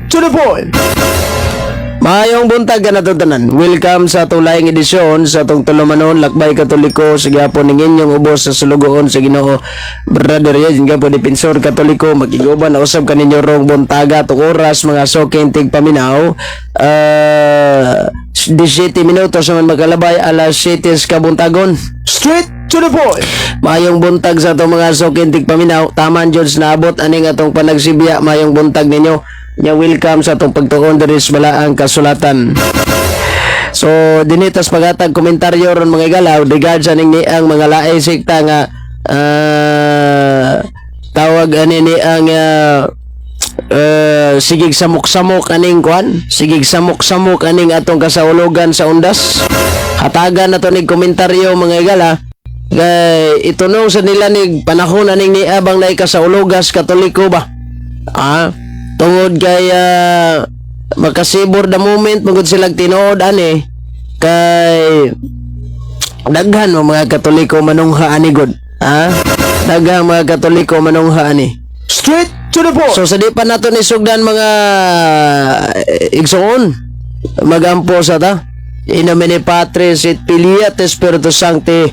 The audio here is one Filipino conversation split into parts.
to the point. Maayong buntag ka na to tanan. Welcome sa tulayang edisyon sa itong tulumanon, lakbay katoliko, sa gyapon ng inyong ubos sa sulugoon sa Ginoo. Brother Yajin ka po, Dipensor Katoliko, magiguban na usab kaninyo rong buntaga, tung oras, mga sokintig paminaw. 17 minutos naman makalabay, alas 7 kabuntagon. Straight to the point. Mayong buntag sa itong mga sokintig paminaw, taman Diyos na abot, aning atong panagsibya, mayong buntag ninyo. Nya welcome sa itong pagtuon dari sa balaang kasulatan. So, dinitas pagatag komentaryo ron mga igalaw, regard sa ning ang mga laay sikta nga tawag ani ni ang sigig samok-samok aning kuan, sigig samok-samok aning atong kasaulugan sa undas. Hatagan na to ning komentaryo mga igala. Kay itunong sa nila ning panahon aning ni abang na kasaulugas Katoliko ba? Tungod kay makasibor the moment magud silang tinuod ani kay daghan mo mga Katoliko manungha ani god. Daghan mga Katoliko manungha ani. Straight to the point. So sa di pa nato ni sugdan mga igsoon magampo sa ta. In nomine Patris et Filii et Spiritus Sancti.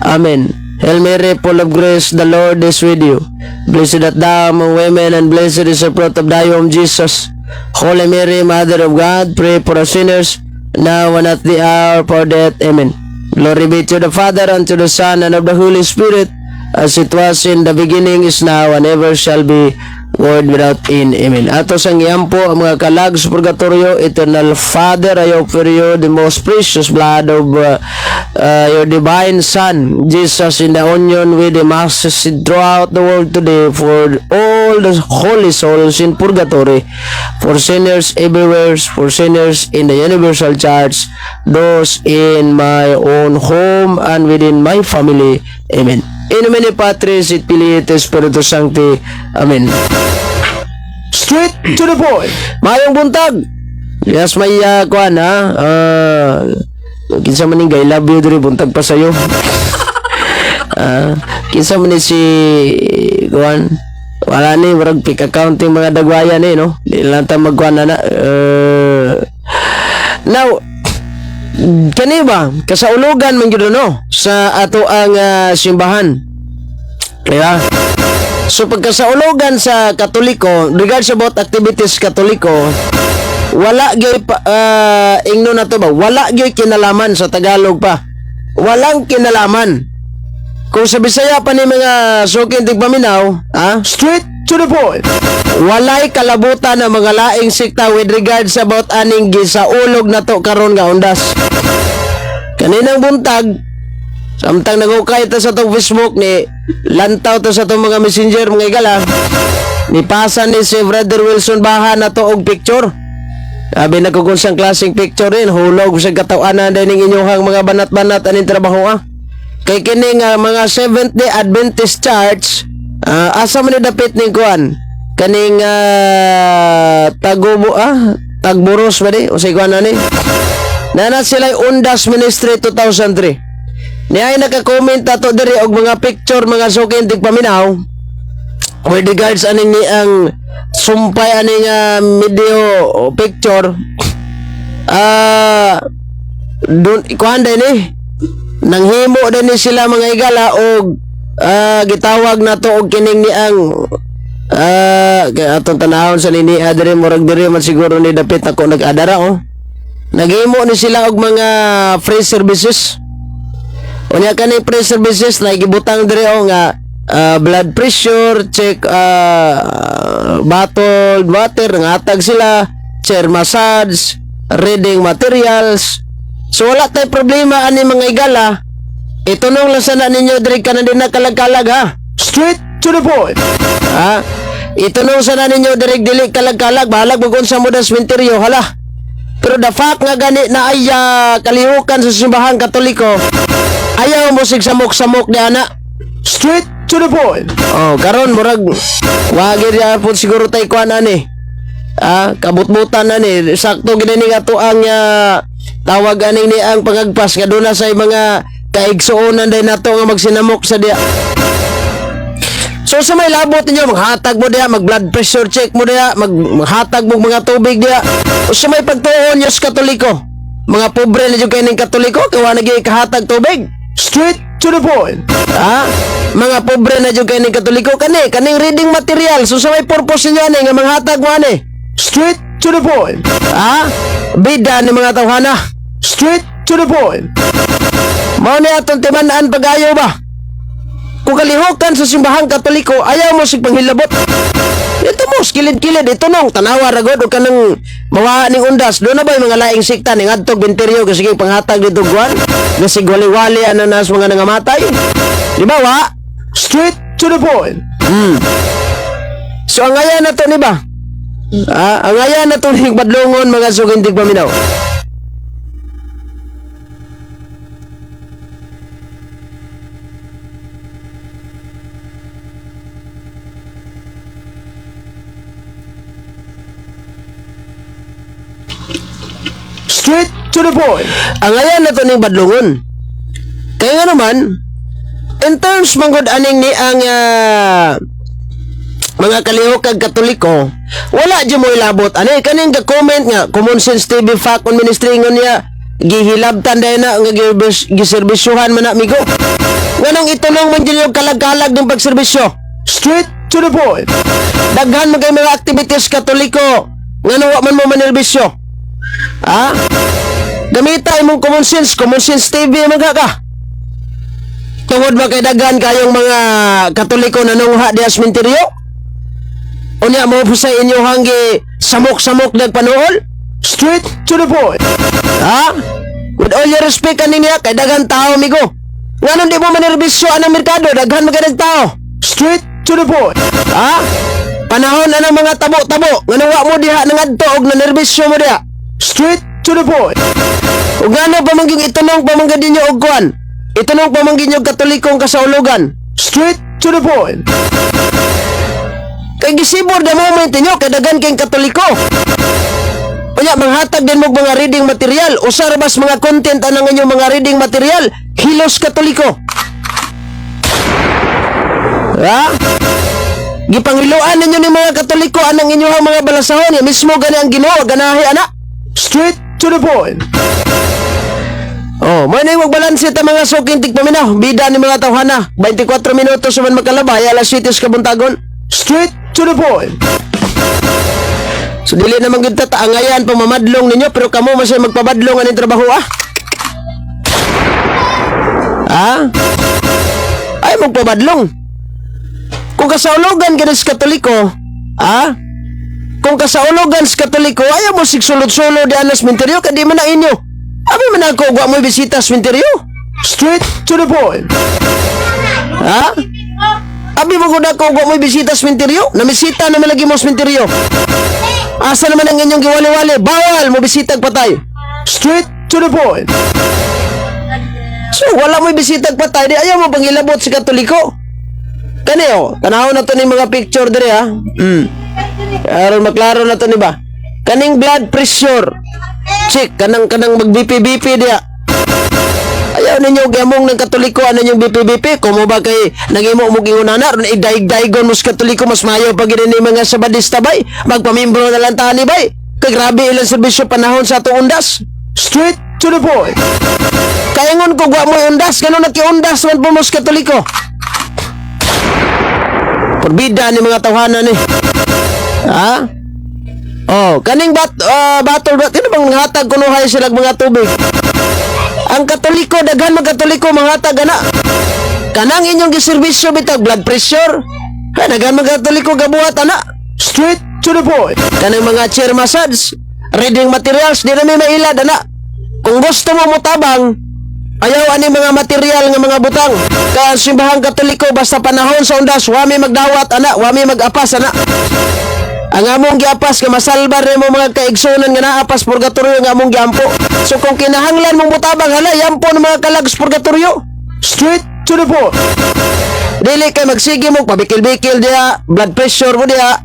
Amen. Hail Mary, full of grace, the Lord is with you. Blessed art thou among women, and blessed is the fruit of thy womb, Jesus. Holy Mary, Mother of God, pray for us sinners, now and at the hour of our death. Amen. Glory be to the Father, and to the Son, and of the Holy Spirit, as it was in the beginning, is now, and ever shall be, world without end. Amen. Ato sang iyampo ang mga kalag sa purgatorio, Eternal Father, I offer you the most precious blood of your divine Son, Jesus, in the union with the masses throughout the world today, for all the holy souls in purgatory, for sinners everywhere, for sinners in the universal church, those in my own home and within my family. Amen. In nomine Patris et Filii et Spiritus Sancti. Amen. Straight to the point. Mayong buntag. Yes, may kuan kinsa man ning I love you diri buntag pa sayo. Kinsa man ni si kuan wala ni murag pick accounting mga dagwayan ni no. Di lang ta magkuan na. Now kani ba kasaulugan man gyud no sa ato ang simbahan. Kaya so pagkasaulugan sa Katoliko, regard sa about activities Katoliko, wala gyud ingno na to ba, wala gyud kinalaman sa Tagalog pa, walang kinalaman. Kung sa Bisaya pa ni mga sukin tigpaminaw, Straight to the point. walay kalabutan na mga laing sikta with regard sa about aning gisaulog na to karon nga undas. Kaninang buntag, samtang nagukay ta sa tong Facebook ni lantaw ta sa tong mga messenger mga igala, ni pasan ni si Brother Wilson Baha na to og picture. Sabi na ko kung siyang klaseng picture rin, hulog sa katawanan din ng inyong mga banat-banat aning trabaho Kay kini nga mga Seventh-day Adventist Church, asa man ni dapit ning kuan? Kaning Tagburos ba di? O sa kuan na ni? Nana sila Undas Ministry 2003. Niay naka-comment ato diri og mga picture mga sukin tigpaminaw with regards aning ni ang sumpay aning video o picture dun ikuan din nanghimo din ni sila mga igala og gitawag na to og kining ni ang atong tanahon sa nini adre murag diri man siguro ni dapit ako nag-adara naghimo ni sila og mga free services. Unya kani free services na gibutang diri nga blood pressure check, bottled water ngatag sila, chair massage, reading materials. So wala tay problema ani mga igala. Itunong lang sana ninyo diri ka na din nakalag-kalag Straight to the point. Itunong sana ninyo diri dili kalag-kalag bahalag bugon sa mudas minteryo hala. Pero the fact nga gani na ay kalihukan sa simbahan Katoliko, ayaw mo sig samok-samok di ana. Straight to the point. Karon murag wagi ya pud siguro tay kuan ani. Kabutbutan ani sakto gini nga to ang tawag ani ni ang pangagpas kaduna sa mga kaigsuonan day nato nga magsinamok sa dia. So sa may labot ninyo, maghatag mo diya, mag blood pressure check mo diya, maghatag mo mga tubig diya. O sa may pagtuon nyo sa Katoliko, mga pobre na dyan kayo ng Katoliko, kawa naging kahatag tubig. Straight to the point. Ha? Mga pobre na dyan kayo ng Katoliko, kaning reading material. So sa may purpose ninyo, nga maghatag mo ani. Straight to the point. Ha? Bida ni mga tawhana. Straight to the point. Mao ni atong timan-an pag-ayaw ba? Kung kalihukan sa simbahang Katoliko, ayaw mo sig panghilabot. Ito mo, kilid-kilid, ito nung tanawa ragod o ka nang mawa ning undas. Doon na ba yung mga laing sikta ning adtog binteryo kasi kay panghatag dito guwan? Kasi wali-wali ananas mga nangamatay. Di ba wa? Straight to the point. So ang ayan na to ni ba? Ang ayan na to ning badlongon mga sugindig paminaw. Straight to the point. Ang ayan na to ning badlongon. Kaya nga naman, in terms manggod aning ni ang mga kalihokag Katoliko, wala dyan mo ilabot. Ano kaning ga-comment nga, Common Sense TV fact on ministry nga niya, gihilabtan dahil na, nga giserbisyuhan man na, amigo. Nganong itulong man dyan yung kalag-kalag ng pagserbisyo. Straight to the point. Daghan mo kayo mga activities Katoliko, nganong wa man mo manerbisyo. Ha? Gamita imong Common Sense TV mga ka. Tungod ba kay daghan kayong mga Katoliko na nungha di asmenteryo? Unya mo po sa inyo hanggi samok-samok nagpanuol? Straight to the point. Ha? With all your respect kanina, kay daghan tao, amigo. Nganon di mo manerbisyo anang merkado, daghan magadag tao. Straight to the point. Ha? Panahon na ng mga tabo-tabo, nganon wa mo diha nangadto og nanerbisyo mo diha. Straight to the point. Ug ngano pamangging itunong pamangga dinyo og kuan? Itunong pamanggi nyo Katolikong kasaulugan. Straight to the point. Kay gisibor the moment ninyo, kay daghan kayong Katoliko. Unya, manghatag din mo mga reading material. Usar bas mga content anang inyong mga reading material. Hilos Katoliko. Ha? Gipanghiluan ninyo ni mga Katoliko anang inyong mga balasahon. Ya mismo gani ang Ginoo, ganahi anak. Straight to the point. Oh, may na yung magbalanse ta mga sukintik paminaw. Bida ni mga tawhana. 24 minutos man makalabay, alas 7 kabuntagon. Straight to the point. So dili naman gud ta angayan pamamadlong ninyo pero kamo masay magpabadlong aning trabaho Ay magpabadlong. Kung kasaulugan ka sa Katoliko, kung kasaulugan sa Katoliko, ayaw mo sigsulod-sulod di anas minteryo kadi man na inyo. Abi man ako wa mo bisita sa minteryo. Straight to the point. Abi mo gud ako wa mo bisita sa minteryo. Namisita naman lagi mo sa minteryo. Asa naman ang inyong giwali-wali? Bawal mo bisitag patay. Straight to the point. So wala mo bisitag patay, di ayaw mo pangilabot sa Katoliko. Kani tanawon na to ni mga picture diri aron maklaro na to ni ba. Kaning blood pressure check kanang mag BP dia. Ayaw ninyo gamong ng Katoliko ano yung BP kumo ba kay nagimo mo gingunana ron idaig-daigon mo sa Katoliko mas mayo pag ni mga sabadista bay magpamimbro na lang tani bay kay grabe ilang serbisyo panahon sa atong undas. Straight to the point. Kayangon ko gwa mo undas kanon nakiundas man po mo sa Katoliko. Porbida ni mga tawhanan ni. Kaning battle ano bang hatag kuno hay sila mga tubig. Ang Katoliko daghan mga Katoliko manghatag ana. Kanang inyong giserbisyo bitag blood pressure. Daghan mga Katoliko gabuhat ana. Straight to the point. Kanang mga chair massage, reading materials di na may mailad ana. Kung gusto mo mutabang, ayaw ani mga material nga mga butang. Kaya simbahang Katoliko basta panahon sa undas, wami magdawat ana, wami magapas ana. Ang among giapas nga masalbar mo mga kaigsunan nga naapas purgatorio nga among giampo. So kung kinahanglan mong mutabang hala, yampo ng mga kalags purgatorio. Straight to the point. Dili kay magsige mo pabikil-bikil dia, blood pressure mo dia,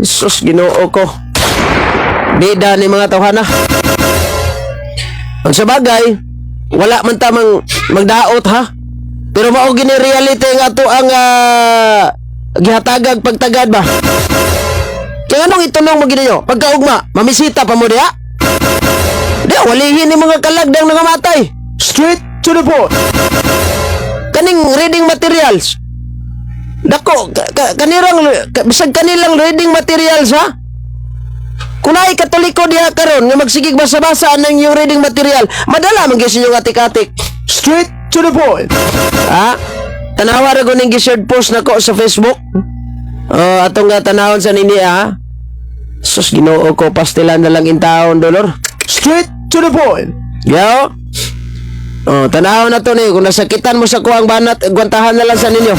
Jesus Ginoo ko. Bida ni mga tawhana. Ang sabagay, wala man tamang magdaot ha. Pero mao gini reality nga ato ang gihatagag pagtagad ba? Kaya anong itunong mo ginayo? Pagkaugma, mamisita pa mo diya? Diya, walihin ni mga kalagdang nangamatay. Straight to the point. Kaning reading materials. Dako, bisag kanilang reading materials ha? Kung ay katoliko diha karon nga magsigig basa-basa anang yung reading material, madala man gyud inyong atik-atik. Straight to the point. Ha? Tanawa ra ko ning gi-shared post nako sa Facebook. Atong nga tanawon sa nini ha. Sus Ginoo ko, pastilan na lang in taon dolor. Straight to the point. Yo. Tanawon na to ni kung nasakitan mo sa kuang banat, gwantahan na lang sa ninyo.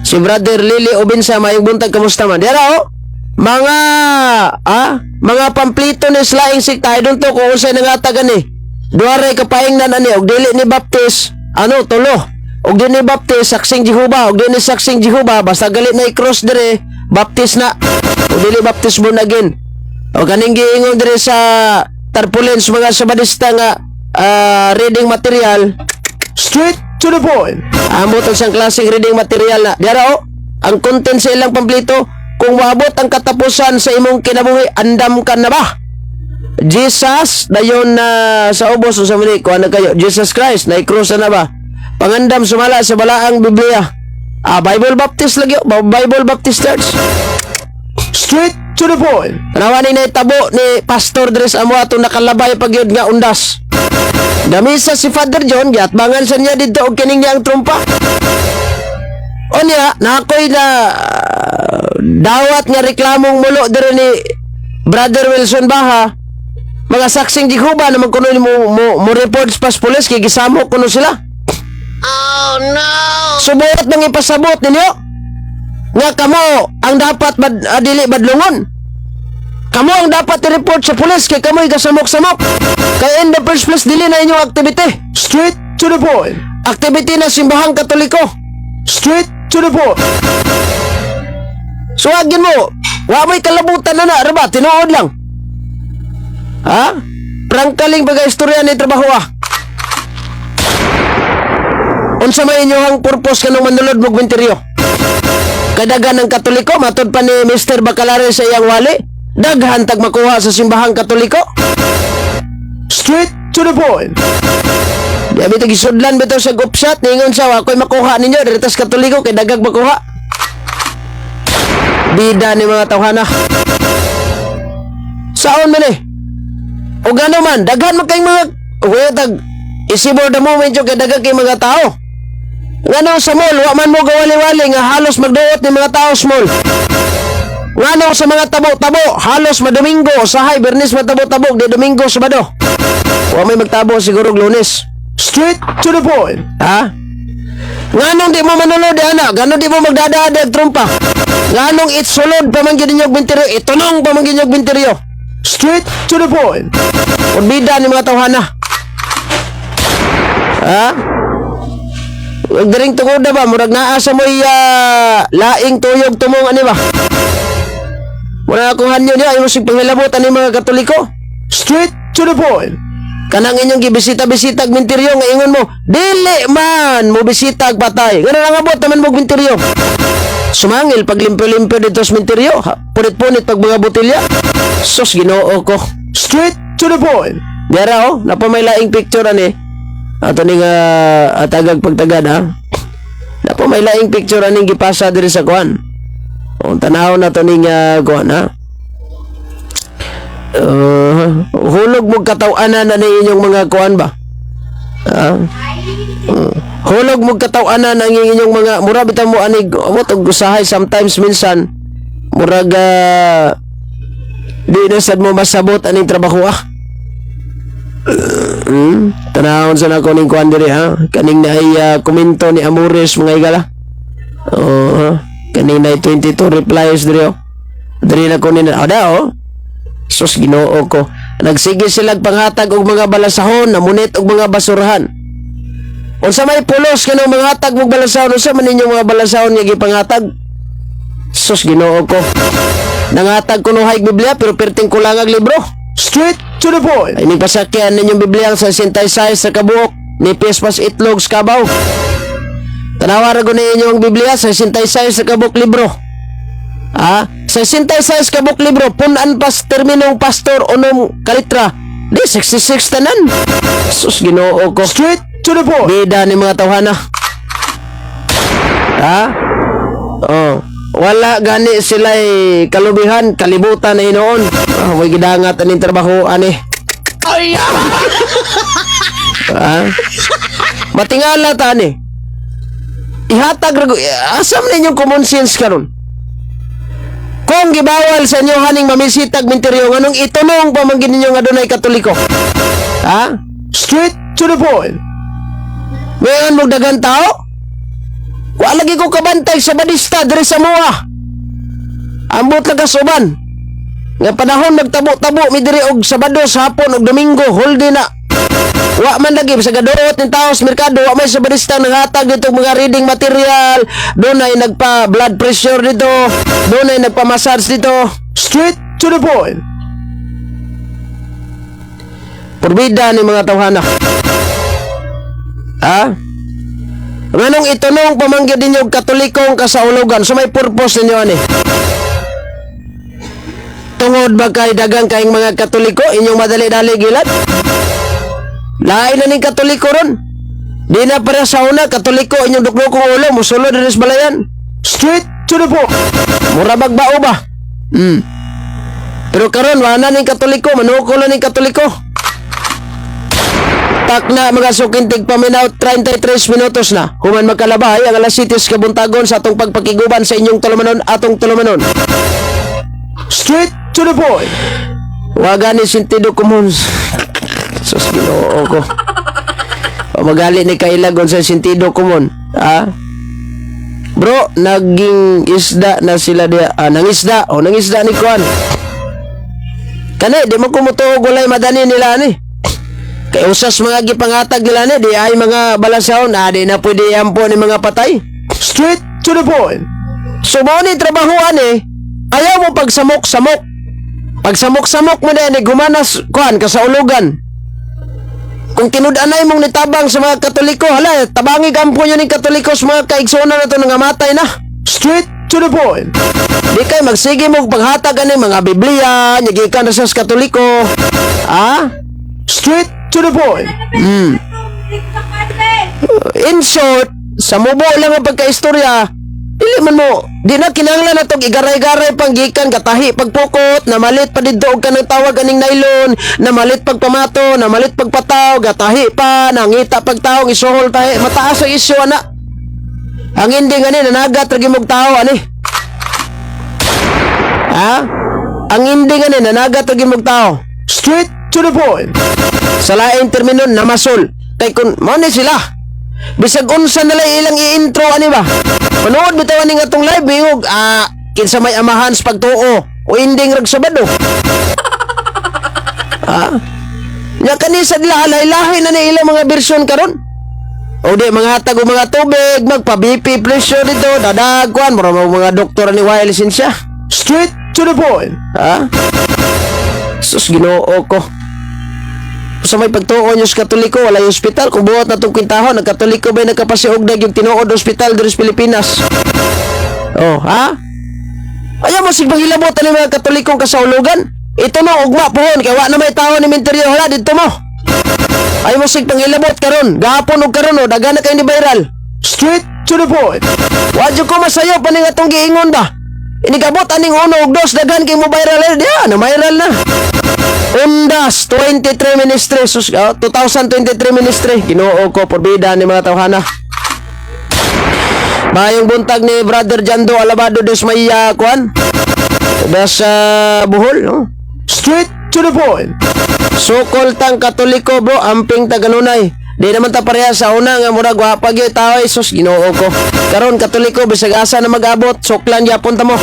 Si Brother Lily Obinsa mayong buntag kamusta man? Dira mga pamplito ni slaing sikta I don't to kung usay nangatagan ni. Duaray kapaingnan ani og dili ni baptis, tulo. Og dili ni baptis saksing Jehova, og dili ni saksing Jehova basta galit na i-cross dire, baptis na. Og dili baptis born again. O kaning giingon dire sa tarpulens mga sabadista nga reading material. Straight to the point. Amo to sang klaseng reading material na. Dira ang content sa ilang pamplito, kung maabot ang katapusan sa imong kinabuhi, andam ka na ba? Jesus, dayon na sa ubos sa muli, kuha na kayo. Jesus Christ, na-cross na ba? Pangandam sumala sa balaang Biblia. Bible Baptist lagi, Bible Baptist Church. Straight to the point. Tanawanin na itabo ni Pastor Dres amo atong nakalabay pagyud nga undas. Gamisa si Father John, giatbangan sa niya dito og kining niyang trumpa. O niya, nakoy na dawat nga reklamong mulo dire ni Brother Wilson Baha. Mga saksing Jehova naman kuno mo reports pas pulis kay gisamo kuno sila. Oh no! Subuot nang ipasabot ninyo nga kamo ang dapat dili badlungon. Kamo ang dapat i-report sa pulis kay kamo'y kasamok-samok. Kaya in the first place, dili na inyong activity. Straight to the point. Activity na simbahang Katoliko. Straight to the point. Suwagin mo, wamay kalabutan na raba, tinuod lang. Ha? Prangkaling baga istorya ni trabaho Unsa may inyong purpose kanong manulod mo gwinteryo? Kadagan ng Katoliko, matod pa ni Mr. Bacalare sa iyang wali, daghan tag makuha sa simbahang Katoliko. Straight to the point. Di abit gisudlan bitaw sa gupsat ningon sa ako'y makuha ninyo diretas Katoliko kay dagag makuha. Bida ni mga tawhana. Saon man o gano man daghan man kayong mga tag isibor the moment yung kay dagag kay mga tao. Ngano sa mall wa man mo gawali-wali nga halos magduot ni mga tao sa mall. Ngano sa mga tabo-tabo halos madomingo sahay Bernis matabo-tabo di Domingo Sabado. Wa may magtabo siguro Lunes. Straight to the point. Ha? Nganong di mo manulod ana? Ganon di mo magdadadag trumpa? Nganong itsulod pa man gyud ninyog binteryo? Itunong pa man gyud ninyog binteryo? Straight to the point. Bida ni mga tawhana. Ha? Huwag daring tungod na ba? Murag naasa mo'y laing tuyog tumong ani ba? Muna akong hanyo niya, ayaw sig pangilabot ani mga Katoliko. Straight to the point. Kanang inyong gibisita-bisitag minteryo nga ingon mo, dili man mo bisitag patay. Ganun ang abot naman mo minteryo. Sumangil pag limpyo-limpyo dito sa minteryo, punit-punit pag mga botilya. Sus, Ginoo ko. Straight to the point. Dara napamailaing picture ani. Ato ning atagag pagtagad ha. Napamailaing picture ani gipasa diri sa kuan. Tanaw na to ning kuan ha. Hulog mo katawanan na inyong mga kuan ba? Hulog mo katawanan ang inyong mga mura bitaw mo anig amot og gusahay sometimes minsan murag di na sad mo masabot aning trabaho Tanawon sa nako ning kuan diri ha. Kaning naay komento ni Amores mga igala. Kaning naay 22 replies diri Diri na ko ni Sus, Ginoo ko. Nagsige sila panghatag og mga balasahon, namunit og mga basurahan. Unsa may pulos kanang mga hatag og balasahon, unsa man ninyong mga balasahon nga gipanghatag? Sus, Ginoo ko. Nanghatag ko no high Biblia pero perting kulangag libro. Straight to the point. Ay pasakyan ninyong Biblia sa 66 sa kabuok, nipis pas itlog sa kabaw. Tanawa ra gud ninyo ang Biblia sa 66 ka kabuk libro. Ha? Sa 66 ka kabuk libro, punan pas terminong pastor unom kalitra. Di 66 tanan. Sus Ginoo ko. Straight to the point. Bida ni mga tawhana. Ha? Oh, wala gani sila kalubihan, kalibutan na hinoon. May gidangat aning trabaho ani. Ha? Matingala ta ni. Ihatag ra asam ninyong common sense karon. Kung gibawal sa inyo haning mamisitag minteryo nganong itunong pa man ninyo nga dunay Katoliko. Ha? Straight to the point. Ngayon mo dagan tao? Wa lagi ko kabantay sa badista diri sa Moa. Ambot lang kasuban. Nga panahon nagtabo-tabo mi diri og Sabado sa hapon ug Domingo holiday na. Wa man lagi sa gaduot ng tao sa merkado, wa may sa badista naghatag dito mga reading material, dunay nagpa blood pressure dito, dunay nagpa massage dito. Straight to the point. Porbida ni mga tawhana. Ha? Nganong itunong pamanggid ninyo Katolikong kasaulugan, so may purpose ninyo ani. Tungod ba kay dagang kaing mga Katoliko inyong madali-dali gilad? Lain na ning Katoliko ron. Di na para sa una Katoliko inyong duklokong ulo musulod rin sa balayan. Straight to the point. Mura bagbao ba? Pero karon wala ning Katoliko, manukol na ning Katoliko. Tak na mga sukintig paminaw 33 minutos na. Human magkalabay ang alas 7 kabuntagon sa atong pagpakiguban sa inyong tulumanon atong tulumanon. Straight to the point. Waga ni sentido común. Sus Ginoo ko. Pamagali ni kailagon sa sentido común. Ha? Bro, naging isda na sila dia. Nangisda. Nangisda ni Kuan. Kani, di mo kumutuog walay madani nila ni. Kay usas mga gipangatag nila ni, di ay mga balasahon, di na pwede ampo ni mga patay. Straight to the point. So mo ni trabahoan ayaw mo pagsamok-samok. Pagsamok-samok mo na gumanas, kuhan, kasaulugan. Kung tinud-anay mong nitabang sa mga Katoliko, hala, tabangi kampo nyo ni Katoliko sa mga kaigsonan na ito nangamatay na. Straight to the point. Di kay magsige mo paghatag ani mga Biblia, nyagikan na sa Katoliko. Straight to the point. In short, sa mubo lang ang pagkaistorya, dili man mo, di na kinanglan na itong igaray-garay panggikan, katahi pagpukot, na malit pa dito og kanang tawag aning nylon, na malit pagpamato, na malit pagpataw, gatahi pa, nangita pagtaong isuhol tayo, mataas ang isyo ana. Ang hindi nga ni, nanagat ragi mong tao, ani. Ha? Ang hindi nga ni, nanagat ragi mong tao. Straight to the point. Sa laing termino, namasol. Kay kun, mo ni sila. Bisag unsa na lang ilang i-intro, ani ba? Manood bitawan ni nga tong live, bingog, kinsa may amahan sa pagtuo, o inding rag Sabado. Nya kanisa nila, lahi-lahi na ni ilang mga bersyon karon. O di, mga hatag o mga tubig, magpa-BP pressure dito, dadagwan, mga doktor ni Wael lisensya. Straight to the point. Sus, Ginoo ko. Sa may pagtuon yung Katoliko, wala yung ospital. Kung buhat na itong kwintahon, ang Katoliko ba'y nagkapasiugdag yung tinuod ospital dito sa Pilipinas? Ayaw mo sigbang hilabot ang mga Katolikong kasaulugan? Ito mo, ugma pohon, kaya wala na may tao ni Minteryo, hala, dito mo. Ayaw mo sigbang hilabot karon, gahapon o karon, daga na kayo ni viral. Straight to the point. Wadyo ko masayo pa nga itong giingon ba? Inigabot aning uno ug dos dagan kay mo viral na viral na. Undas 23 ministry 2023 ministry. Ginoo ko porbida ni mga tawhana. Mayong buntag ni Brother Jando Alabado des Maya kuan. Das Bohol, no? Straight to the point. Sukol tang Katoliko bro, amping taganunay. Di naman ta pareha sa una nga murag wapag yung tao sus Ginoo ko. Karon Katoliko bisag asa na magabot, suklan gyapon ta mo.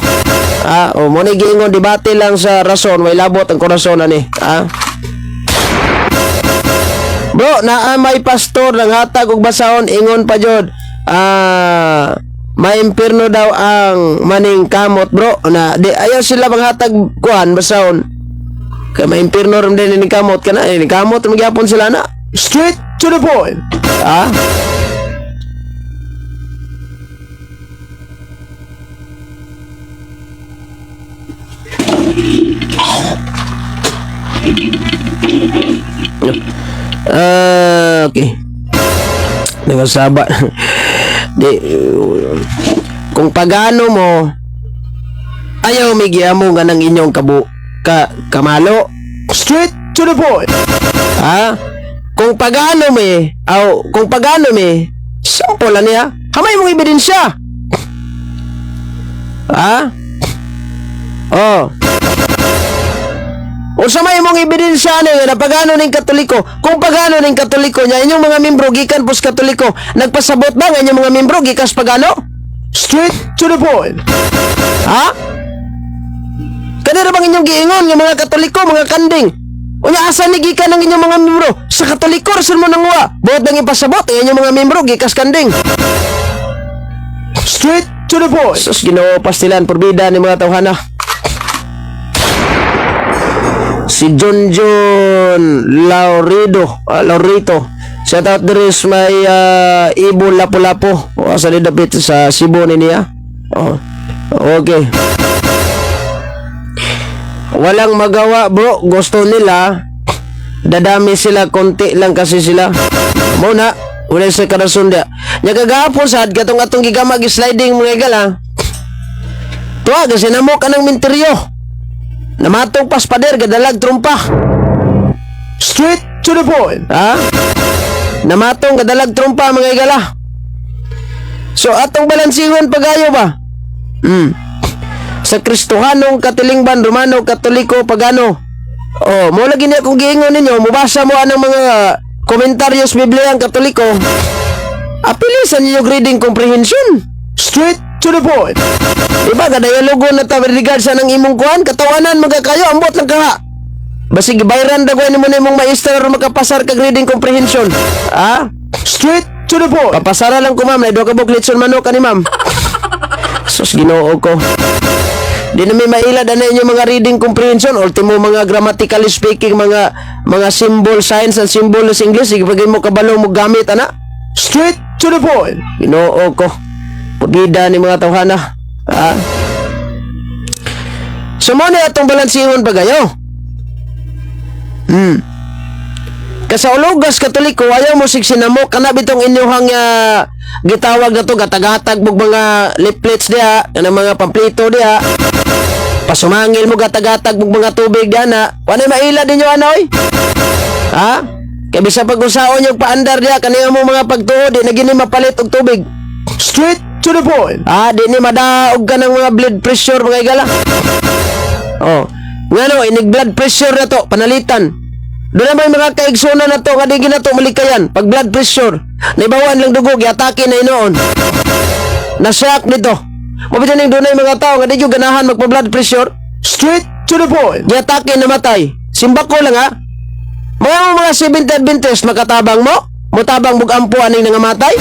Mo ni giingon debate lang sa rason, way labot ang korason ani. Bro, naa may pastor nang hatag og basahon ingon pa jud. May impierno daw ang maning kamot bro. Na di ayaw sila manghatag kuan basahon. Kay may impierno ram din ni kamot kana, ni kamot magyapon sila na. Straight to the point. Okay. Nagsabat. Di, kung pagano mo, ayaw migya mo nga ng inyong kamalo. Straight to the point. Ha? Kung pagano me, sample lang niya. Kamay mong ebidensya. Ha? Oh. O sa may mong ebidensya na pagano ning Katoliko. Kung pagano ning Katoliko niya, inyong mga membro gikan pos Katoliko, nagpasabot ba nga inyong mga membro gikas pagano? Straight to the point. Ha? Kanira bang inyong giingon nga mga Katoliko, mga kanding? Unya asa ni gikan ng inyong mga membro? Sa Katoliko rason mo nangwa. Buot nang ipasabot ang inyong mga membro gikas kanding. Straight to the point. Sus Ginoo pastilan porbida ni mga tawhana. Si John Laurito. Shout out deres may Ibo Lapu-Lapu. O asa ni David sa Cebu ni niya. Oh. Okay. Walang magawa bro, gusto nila dadami sila, konti lang kasi sila. Muna, wala sa karason dia. Nya kagahapon sad katong atong gigamag sliding mga igala. Tuwa kasi namo ka ng minteryo. Namatong paspader gadalag trumpa. Straight to the point. Ha? Namatong gadalag trumpa mga igala. So atong balansihon pagayo ba? Sa Kristohanong Katilingban, Romano, Katoliko, Pagano. Oh, mo lagi niya kung giingon ninyo, mubasa mo anong mga komentaryos Bibliang Katoliko. Apilisan niyo reading comprehension. Straight to the point. Diba, kadayalogo na ta regard sa nang imong kuhan, katawanan magakayo, ambot lang ka. Basig bayran dagway nimo na imong maestra ro makapasar kag reading comprehension. Ha? Straight to the point. Papasara lang ko ma'am, na do ka buklitson manok ani ma'am. Sus Ginoo ko. Di na may mailad na inyo mga reading comprehension, ultimo mga grammatically speaking, mga symbol, science and symbol sa English, ipagay mo kabalo mo gamit, ana? Straight to the point. Ginoo ko. Pagida ni mga tawhana. Ha? So mo na atong balansihon pagayo. Kasaulugas Katoliko, ayaw mo sig sinamo, kana bitong inyuhang gitawag na to, gatag-gatag mong mga leaflets diha, kanang mga pamplito diha. Pasumangil mo gatag-gatag mong mga tubig diha na, wala maila ninyo anoy? Ha? Kaya bisa pag-usaon yung paandar diha, kanina mo mga pagtuo, di na gini mapalit og tubig. Straight to the point. Ha? Di ni madaog ka ng mga blood pressure mga igala. Oh, nga no, inig blood pressure na to, panalitan. Doon naman mga kaigsuna na to, nga di na to malikayan. Pag blood pressure, naibawan lang dugo, giatake na inoon. Nasyak nito. Mabita ning doon mga tao, nga di yung ganahan magpa-blood pressure. Straight to the point. Giatake na matay. Simba ko lang ha. Mga 70 Adventist, makatabang mo? Mutabang bugampo aning nangamatay?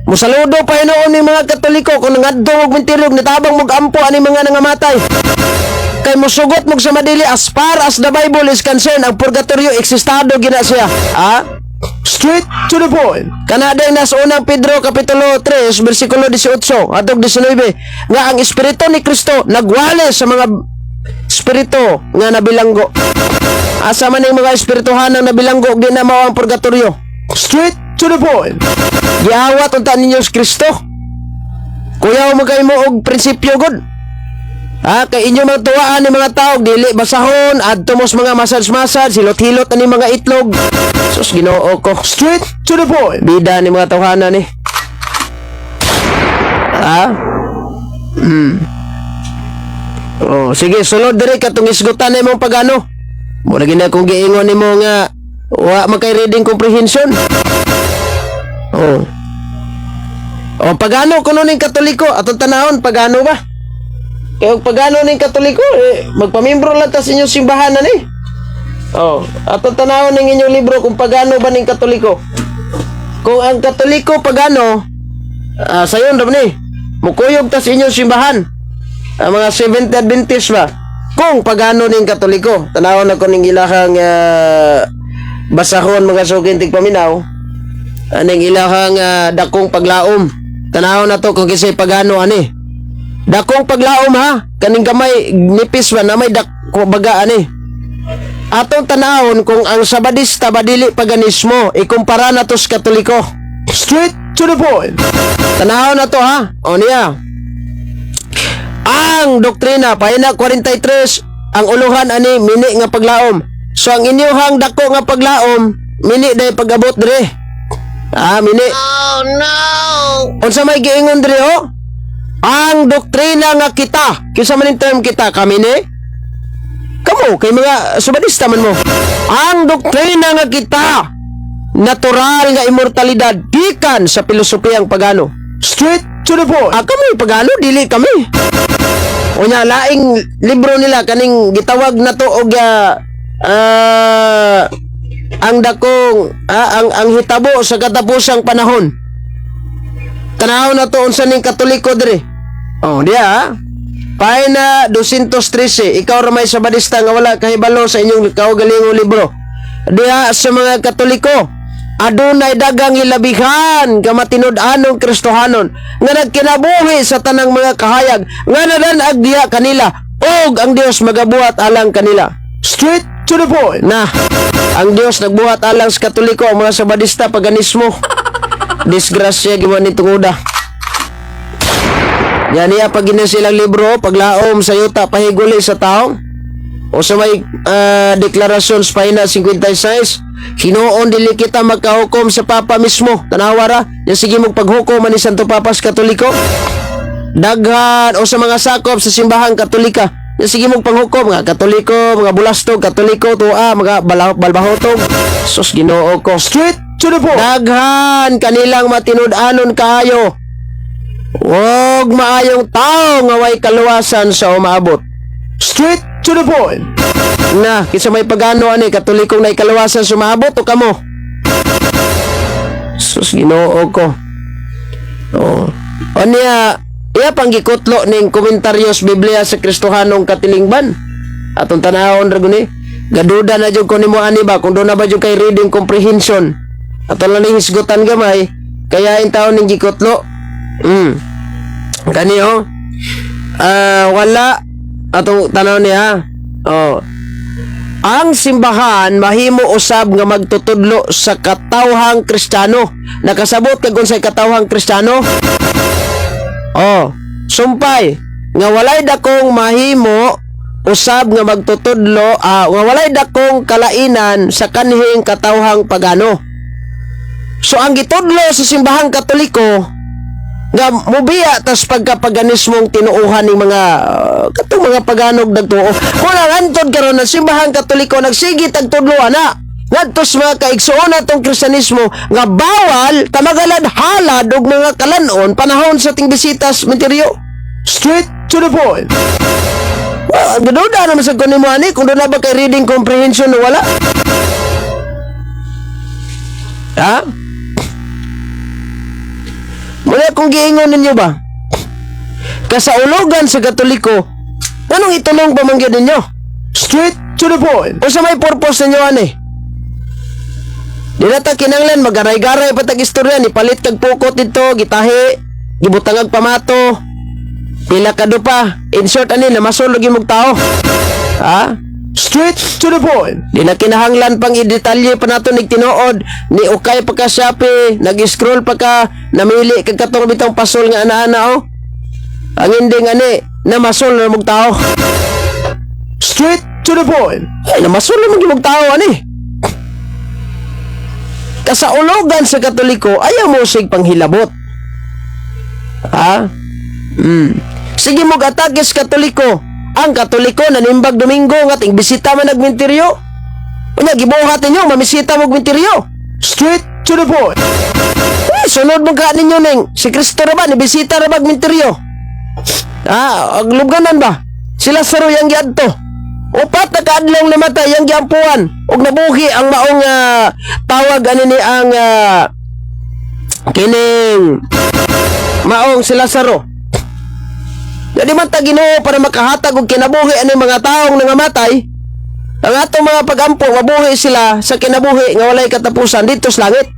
Musaludo pa inoon ni mga Katoliko, kung nangadto og mintirog, nitabang bugampo aning mga nangamatay. Kay musugot mo sa madili, as far as the Bible is concerned, ang purgatorio eksistado gina siya. Ha? Straight to the point. Kanada na sa unang Pedro kapitulo 3 bersikulo 18 atong 19 nga ang espiritu ni Kristo nagwali sa mga espiritu nga nabilanggo. Asa man ang mga espirituhanang nabilanggo di na mao ang purgatorio. Straight to the point. Giawat unta ninyo sa Kristo. Kuyaw mo kay mo og prinsipyo gud. Ha, kay inyo mga tuwaan ni mga tao, dili basahon, adto mos mga massage, hilot-hilot ani mga itlog. Sus Ginoo ko. Straight to the point. Bida ni mga tawhana ni. Ha? Oh, sige, sulod diri katong isgutan nimong pagano. Mo lagi na kung giingon nimo nga wa makay reading comprehension. Oh. Oh, pagano kuno ning Katoliko atong tanahon pagano ba? Kaya pagano ning Katoliko, magpamimbro lang ta sa inyong simbahan na ni. Oh, atong tanawon ning inyong libro kung pagano ba ning Katoliko. Kung ang Katoliko pagano, sayon ra ni. Mukuyog ta sa inyong simbahan. Ang mga Seventh Adventist ba? Kung pagano ning Katoliko, tanawon ako ning ilahang basahon mga sukin tigpaminaw. Aning ilahang dakong paglaom. Tanawon na to kung kisay pagano ani. Dakong paglaom ha. Kaning gamay nipis man na may dako baga ani. Atong tanahon kung ang Sabadista badili paganismo ikumpara na to sa Katoliko. Straight to the point. Tanahon na to ha. O niya. Ang doktrina pahina 43 ang uluhan ani mini nga paglaom. So ang inyuhang dako nga paglaom mini day pagabot dire. Mini. Oh no! Unsa may giingon dire ho? Ang doktrina nga kita. Kinsa man yung term kita kami ni? Kamu kay mga Sabadista man mo. Ang doktrina nga kita natural nga immortalidad gikan sa pilosopiyang pagano. Straight to the point. Kami pagano dili kami. Unya laing libro nila kaning gitawag na to og ang dakong ang hitabo sa katapusang panahon. Tanahon na to unsa ning Katoliko dire. Diya. Pahina 213. Ikaw ra may Sabadista nga wala kahibalo sa inyong kaugalingong libro. Diya sa mga Katoliko, adunay dagang hilabihan nga matinud-anong Kristohanon nga nagkinabuhi sa tanang mga kahayag nga nadanag diha kanila og ang Dios magabuhat alang kanila. Straight to the point. Na ang Dios nagbuhat alang sa Katoliko ang mga Sabadista paganismo. Disgrasya giman ni tunguda. Yan niya pag silang libro paglaom sa yuta pahiguli sa tao o sa may deklarasyon sa pahina 56 hinuon dili kita magkahukom sa Papa mismo. Tanawara yan sige mong paghukom ni Santo Papa sa Katoliko daghan o sa mga sakop sa simbahang Katolika yan sige mong panghukom mga Katoliko, mga bulastog Katoliko tua, mga balbahotog. Sus Ginoo ko. Straight to the point. Daghan kanilang matinud-anon kaayo. Wag maayong tao nga way kaluwasan sa umaabot. Straight to the point. Na, kinsa may pagano ani Katolikong nay kaluwasan sa umaabot o kamo? Sus Ginoo ko. Anya, iya pang gikutlo ning komentaryos Biblia sa Kristohanong Katilingban. Atong tanahon ra guni. Gaduda na jud ko nimo ani ba kung do na ba jud kay reading comprehension. Aton lang ning hisgutan gamay kaya in taon ning gikutlo. Kaniyo wala atong tanaw niya. Ang simbahan mahimo usab nga magtutudlo sa katawhang Kristiyano. Nakasabot kag unsay katawhang Kristiyano? Sumpay nga walay dakong mahimo usab nga magtutudlo nga walay dakong kalainan sa kanhing katawhang pagano. So ang gitudlo sa simbahang Katoliko nga mubiya tas pagkapaganismong tinuuhan ng mga katong mga paganog nagtuo. Kung antod karon na simbahang Katoliko nagsigi tagtudlo ana ngadtos mga kaigsuon atong Kristiyanismo nga bawal tamagalad halad og mga kalanon panahon sa ting bisita sa sementeryo. Straight to the point. Gaduda naman sa kunimo ani kung doon na ba kay reading comprehension o wala. Mula kung giingon ninyo ba kasaulogan sa Katoliko anong itulong pamanggid ninyo? Straight to the point. O sa may purpose ninyo ani? Di na ta kinanglan magaray-garay patag istorya ni palit kag pukot dito gitahi gibutangag pamato pila kado pa in short ani na masulog imong tao. Straight to the point. Di na kinahanglan pang i-detalye pa nato nig tinuod ni ukay pa ka Shopee nag-scroll pa ka namili kag katong bitong pasol nga ana-ana ang ending ani na masol na mong tao. Straight to the point. Ay na masol na mong tao ani. Kasaulogan sa Katoliko ayaw mo sig panghilabot. Sige mo atake sa Katoliko. Ang Katoliko nanimbag Domingo nga ting bisita man nagmenteryo. Unya gibuhat ninyo mamisita mo menteryo. Straight to the point. Sunod mo ka ninyo ning si Kristo ra ba ni bisita ra bag menteryo. Aglubganan ba? Sila saro yang giadto. Upat na kaadlong namatay yang giampuan og nabuhi ang maong tawag ani ni ang kining maong sila saro. Jadi man ta Ginoo para makahatag og kinabuhi ani mga taong nangamatay. Ang atong mga pagampo mabuhi sila sa kinabuhi nga walay katapusan dito sa langit.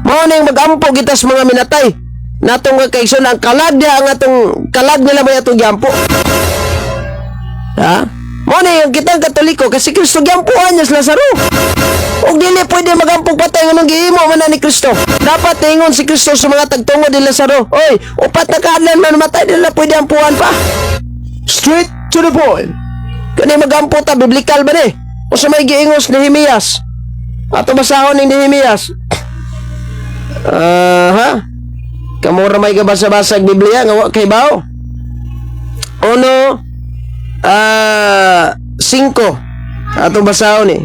Mao ning magampo kita sa mga minatay. natong kakaigsoon ang kalag niya ang atong kalag nila ba atong giampo. Ha? Mo na yung kitang Katoliko kasi Kristo giampuan niya sa Lazaro. Og dili pwede magampong patay nganong gihimo man na ni Kristo. Dapat tingon si Kristo sa mga tagtungod ni Lazaro. Oy, upat na kaadlan man matay nila pwede ampuan pa. Straight to the point. Kani magampo ta biblikal ba ni? O sa may giingos ni Nehemias. Ato basahon ni Nehemias. Ha? Kamura may gabasa-basag Biblia nga wa kay bao. Uno 5 atong basahon ni.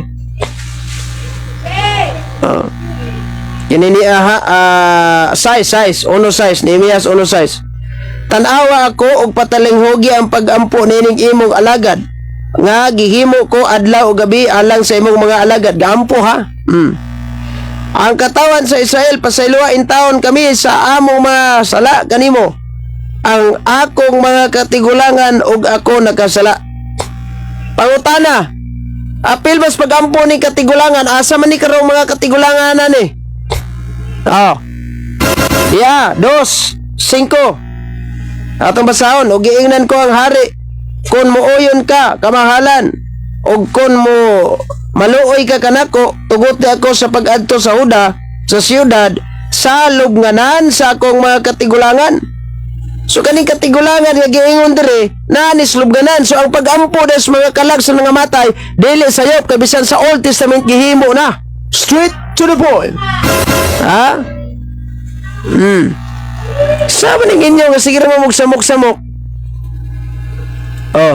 Kinini size 1 size Nehemias 1 size. Tanawa ako og patalinghogi ang pagampo nining imong alagad nga gihimo ko adlaw ug gabi alang sa imong mga alagad gampo ha. Ang katawan sa Israel pasayloa in taon kami sa among mga sala kanimo. Ang akong mga katigulangan ug ako nakasala. Pangutana, apil mas pagampo ni katigulangan asa man ni karong mga katigulangan ani? Yeah, 2 5 atong basahon og giingnan ko ang hari kun muuyon ka kamahalan og kun mo maluoy ka kanako tugot ni ako sa pag-adto sa Huda sa siyudad sa lubnganan sa akong mga katigulangan. So kaning katigulangan nga giingon diri nanis lubnganan. So ang pag-ampo des mga kalag sa mga matay dili sayop kay bisan sa Old Testament gihimo na. Straight to the point. Ha? Sama ning inyo nga sige mo magsamok-samok. Ha?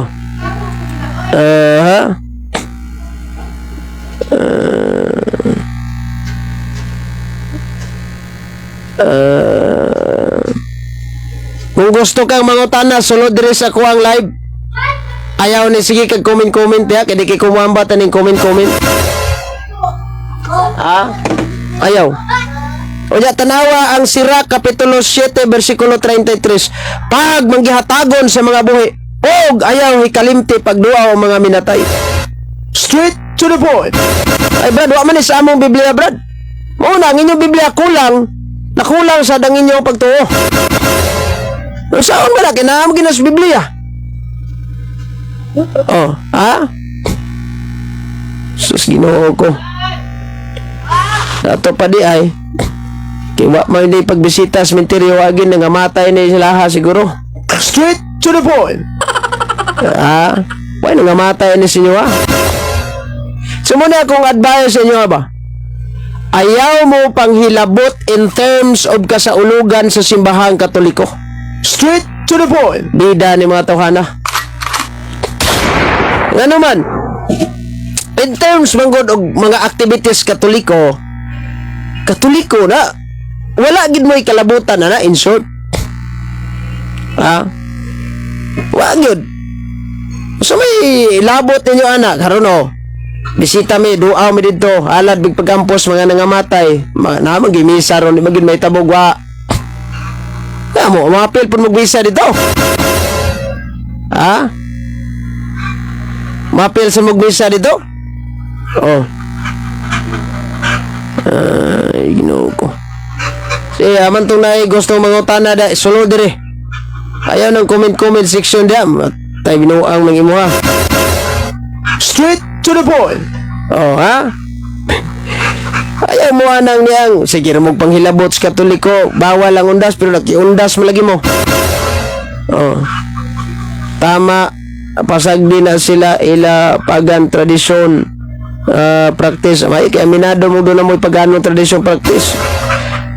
Kung gusto kang mangutana sulod diri sa kuang live. Ayaw ni sige kag comment ya kay di kay kumamba taning comment. Ha? Ayaw. Unya tanawa ang Sira kapitulo 7 bersikulo 33. Pag manggihatagon sa mga buhi, og ayaw hikalimti pagduaw ang mga minatay. Straight to the point. Ay Brad, wa man ni sa among Biblia Brad. Muna ang inyong Biblia nakulang sa dang inyong pagtuo. Saan ba na kinaam ginas Biblia? Ha? Sus Ginoo ko. Dato pa di ay kaya may di pagbisita sa menteryo agin nga matay na sila siguro. Straight to the point. Why nga matay ni sinyo ha? Sumuna akong advice sa inyo ba? Ayaw mo panghilabot in terms of kasaulugan sa simbahang Katoliko. Straight to the point. Bida ni mga tawhana. Nga naman, in terms manggod og mga activities Katoliko na wala gid mo ikalabutan na in short. Wa gyud. So may labot ninyo anak karon bisita mi duaw mi didto alad big pagampos mga nangamatay na magimisa ron di magid may tabog wa. Mo mapil pud magbisa dito. Mapil sa magbisa dito. Ginoo ko. Siya man itong gusto mangutana da sulod dire. Ayaw ng comment section diya. Tayo binuang ng imo ha. Straight to the point. Ha? Ayaw mo anang niyang sige mo panghilabot sa Katoliko. Bawal ang undas pero nakiundas mo lagi mo. Tama. Pasagdi na sila ila pagan tradisyon practice. Ay kaya minado mo doon na mo pagano tradisyon practice.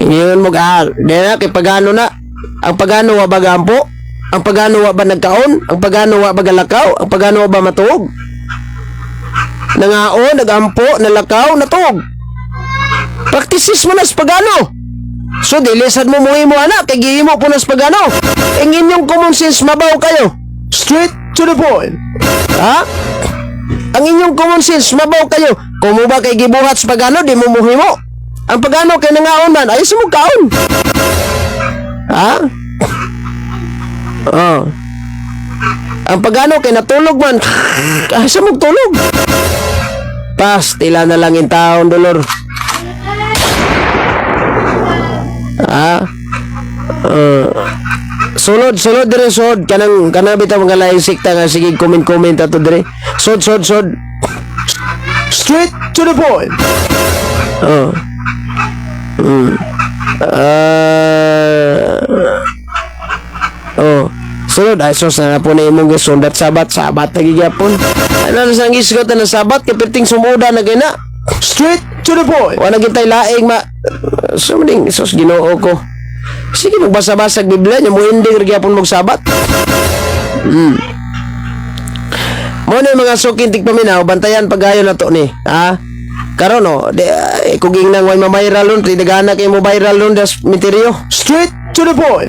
Inyon mo dena kay pagano na. Ang pagano wa ba gampo? Ang pagano wa ba nagkaon? Ang pagano wa ba galakaw? Ang pagano wa ba matuog? Nangaon, nagampo, nalakaw, natuog. Practices mo na sa pagano. So dilisad mo mo anak kay gihimo po na sa pagano. Ang inyong common sense mabaw kayo. Straight to the point. Ha? Ang inyong common sense mabaw kayo. Kung mo ba kay gibuhat sa pagano, di mo muhimo. Ang pagano kay nangaon man, ayos mo kaon. Ha? Ang pagano kay natulog man, ayos mo tulog. Pastila na lang in taon, dolor. sulod dire sud kanang bitaw mga laing sikta nga sige comment ato dire. Sud. Straight to the point. Oh. Oh. Sulod ay sos na po na imong gisundat sabat lagi gyapon. Ano na sang isgot na sabat kay perting sumuda na gina. Straight to the point. Wa na gitay laing sumding sos Ginoo ko. Sige magbasa-basa Biblia nya mo hindi gyapon mog sabat. Mo na mga sukin tigpaminaw bantayan pagayon nato ni. Ha? Karon no, kuging nang way ma-viral nun, tidagana kay mo viral nun das material. Straight to the point.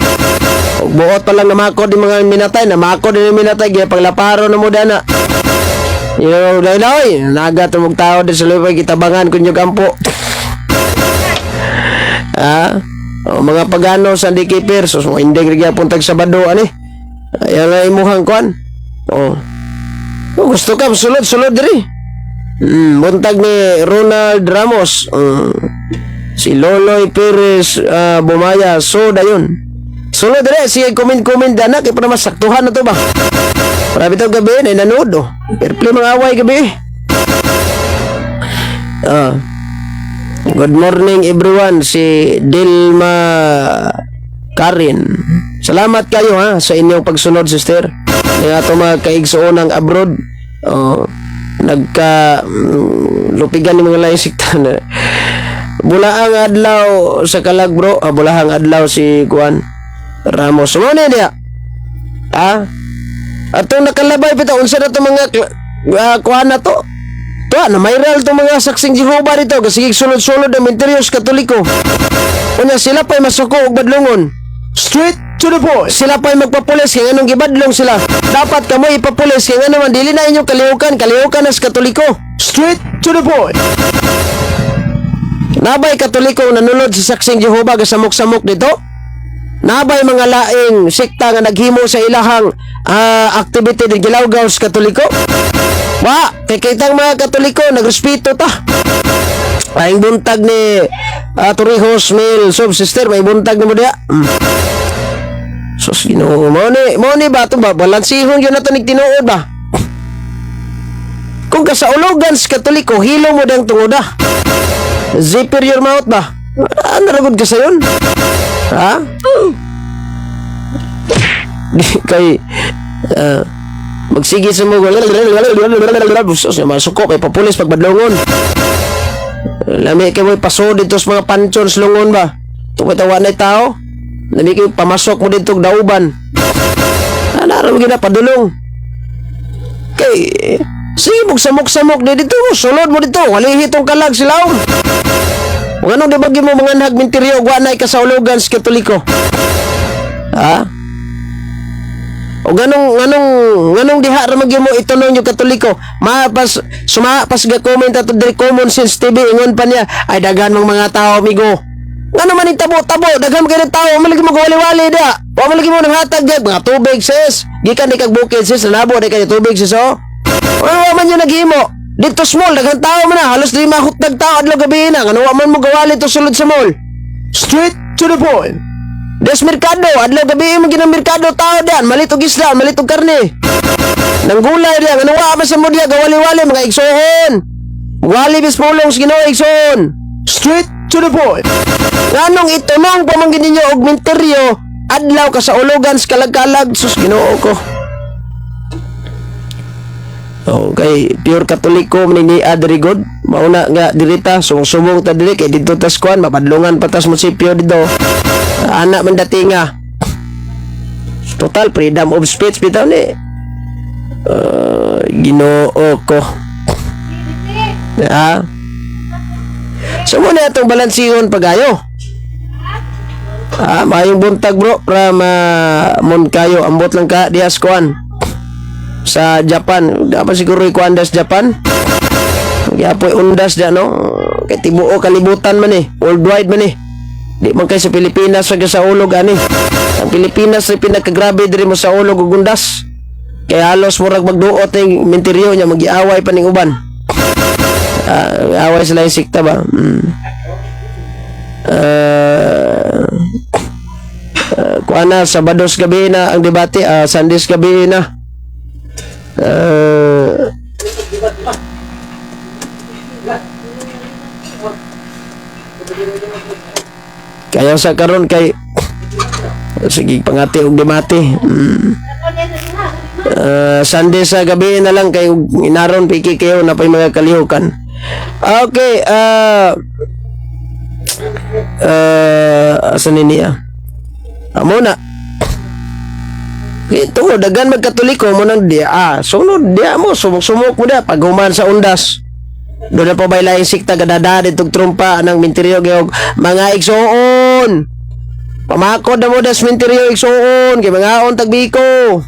Og buot pa lang namakod di mga minatay, namakod din minatay kaya paglaparo na mo dana. Yo, dai naga to mog tao di sa lupay kitabangan kunyo kampo. O, mga pagano sa dikiper, so hindi gyapon tag Sabado ani. Ayan na imuhang kuan. Oh. Gusto ka sulod diri. Buntag ni Ronald Ramos, si Loloy Perez Bumaya, so dayon. Sulod dire, sige comment dana kay para masaktuhan na to ba. Para bitaw gabi na nanood oh. Airplay mga away gabi. Good morning everyone, si Dilma Karin. Salamat kayo ha sa inyong pagsunod sister. Nga to mga kaigsuonang abroad. Lupigan ni mga lain sikta na bulahang adlaw sa kalag bro, bulahang adlaw si Kuan Ramos mo na dia atong nakalabay pita unsa na to mga kuan na to na viral to mga saksing Jehovah dito kasi sulod-sulod ang Ministerios Katoliko unya sila pa'y masuko og badlongon. Straight to the point. Sila pa'y magpapulis kaya anong gibadlong sila. Dapat kamo ipapulis kaya naman dili na inyong kalihukan as Katoliko. Straight to the point. Nabay Katoliko nanunod sa saksing Jehovah gasamok-samok dito. Nabay mga laing sikta nga naghimo sa ilahang activity ng gilawgaw sa Katoliko. Wa, kay kitang mga Katoliko nagrespeto ta. Ay buntag ni Torrijos Mil Subsister, may buntag ni mo diya. Sus Ginoo, mo ni ba ito ba? Balansihon yun na ito nagtinuod ba? Kung kasaulogan sa Katoliko, hilo mo dang tungoda. Zipper your mouth ba? Naragod ka sa yun? Ha? Kay magsigi sa mo masuko kay papulis pagbadlongon. Lami kay mo paso dito sa mga panchons lungon ba? Tuwatawa na tao. Lami kay pamasok mo dito dauban. Naram gina padulong. Kay sige samok-samok dito mo sulod mo dito. Walihi tong kalag silaw. Ngano di bagi mo mga nagminteryo wa nay kasaulogan sa Katoliko. Ha? O ganong diha ra magyo mo itunong yung Katoliko. Sumapas ga comment ato diri Common Sense TV ingon pa niya ay daghan mga tao amigo. Ngano man tabo daghan mga tao malagi mo wali-wali da. Wa malagi mo nang hatag gag mga tubig sis. Gikan di kag bukid sis nabo di kay tubig sis oh. Wa man yung naghimo. Dito small daghan tao man na halos di mahutag tao adlaw gabi na ngano wa man mo gawali to sulod sa mall. Straight to the point. Des merkado, adlaw gabi mo ginang merkado tao diyan, malitog isda, malitog karne. Nang gulay diyan, ano wa man sa mo diya gawali-wali mga igsoon. Wali bis pulong sa Ginoo igsoon. Straight to the point. Nganong itunong pamangkin ninyo og minteryo, adlaw ka sa ulogan sa kalag-kalag sus Ginoo ko. Okay, pure Katoliko ni Adri God. Mauna nga dirita sumong ta diri kay didto tas kuan mapadlungan patas munisipyo dito. Anak man datinga. Total freedom of speech bitaw ni. Ginoo ko. So mo na itong balansihon pagayo. Mayong buntag bro para mon kayo ambot lang ka dias kuan sa Japan. Dapat siguro ikuandas Japan. Yapoy undas dyan no. Kay tibuo kalibutan man worldwide man Di man kay sa Pilipinas sa ulog ani. Ang Pilipinas ay pinakagrabe diri mo sa ulog ug undas. Kay halos murag magduot ng minteryo nya magiaway pa ning uban. Away sila yung sikta ba? kuana Sabados gabi na ang debate, Sundays gabi na. Kaya sa karon kay sige pangati og debate. Sunday sa gabi na lang kay inaron piki kayo na pay mga kalihukan. Okay, asan niya? Amo na. Ito, dagan magkatoliko mo nang dia. Sunod dia mo, sumok-sumok mo dia pag human sa undas. Doon na pa bay laing sikta gadada ditong trumpa ng minteryo gyud mga igsoon. Pamakod na mo das minteryo igsoon kay mga on tagbiko.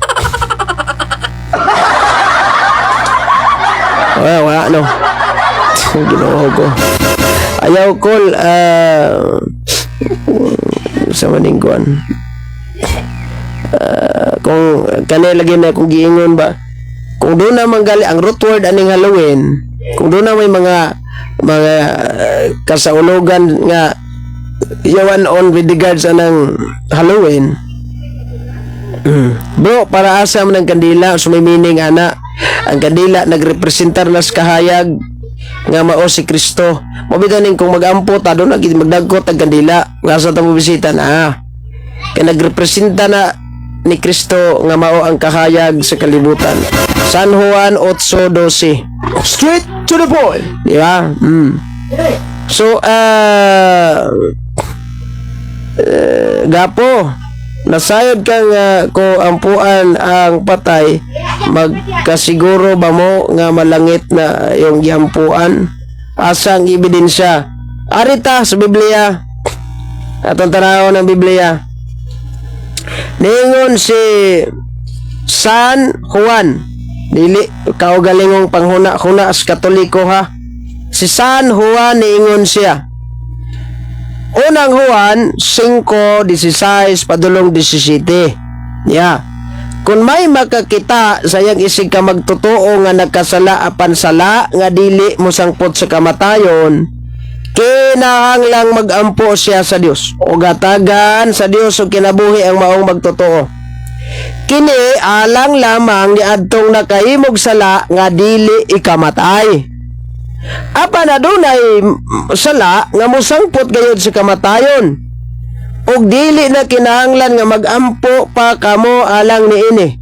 Wala no. Ginoo ko. Ayaw kol sa maningkuan. Kung kanay lagi na kung giingon ba kung doon na manggali ang root word aning Halloween, kung doon na may mga kasaulugan nga yawan on with regards anang Halloween, bro, para asa man ang kandila so may meaning ana ang kandila nagrepresentar nas kahayag nga mao si Kristo. Mabitanin kung mag-ampo ta doon magdagkot ang kandila nga sa tamo bisita na kay nagrepresenta na ni Kristo nga mao ang kahayag sa kalibutan. San Juan 8:12. Straight to the point. Di ba? So, gapo, nasayod kang ko ampuan ang patay, magkasiguro ba mo nga malangit na yung giampuan? Asang ebidensya? Arita sa Biblia. Atong tanaw ng Biblia. Ningon si San Juan, dili kaugalingong panghuna-huna as Katoliko ha. Si San Juan niingon siya. Unang Juan 5:16 padulong 17. Yeah. Kung may makakita sayang isig ka magtotoo nga nagkasala apan sala nga dili mo sangpot sa kamatayon, kinahanglang mag-ampo siya sa Dios o gatagan sa Dios o kinabuhi ang maong magtotoo. Kini alang lamang ni adtong nakahimog sala nga dili ikamatay. Apan adunay sala nga mosangpot gayud sa kamatayon. Og dili na kinahanglan nga mag-ampo pa kamo alang niini.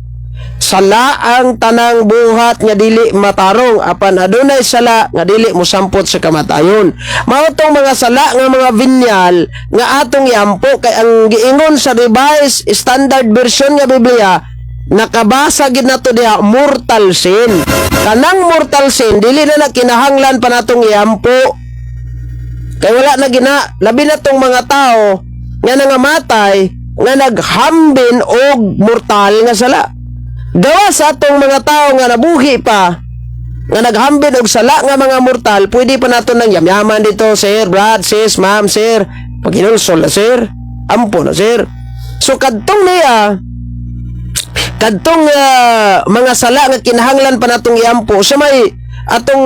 Sala ang tanang buhat nga dili matarong apan adunay sala nga dili mosampot sa kamatayon. Mao tong mga sala nga mga binyal nga atong iampo kay ang giingon sa Revised Standard Version nga Biblia nakabasa gid nato diha mortal sin. Kanang mortal sin dili na kinahanglan pa natong iampo. Kay wala na gina labi na tong mga tao nga nangamatay nga naghambin og mortal nga sala. Gawa sa atong mga tao nga nabuhi pa nga naghambin og sala nga mga mortal, pwede pa nato nang yamyaman dito, sir, brad, sis, ma'am, sir. Paginulsol na sir, ampo na sir. So kadtong niya kadtong mga sala nga kinahanglan pa natong iampo sa may atong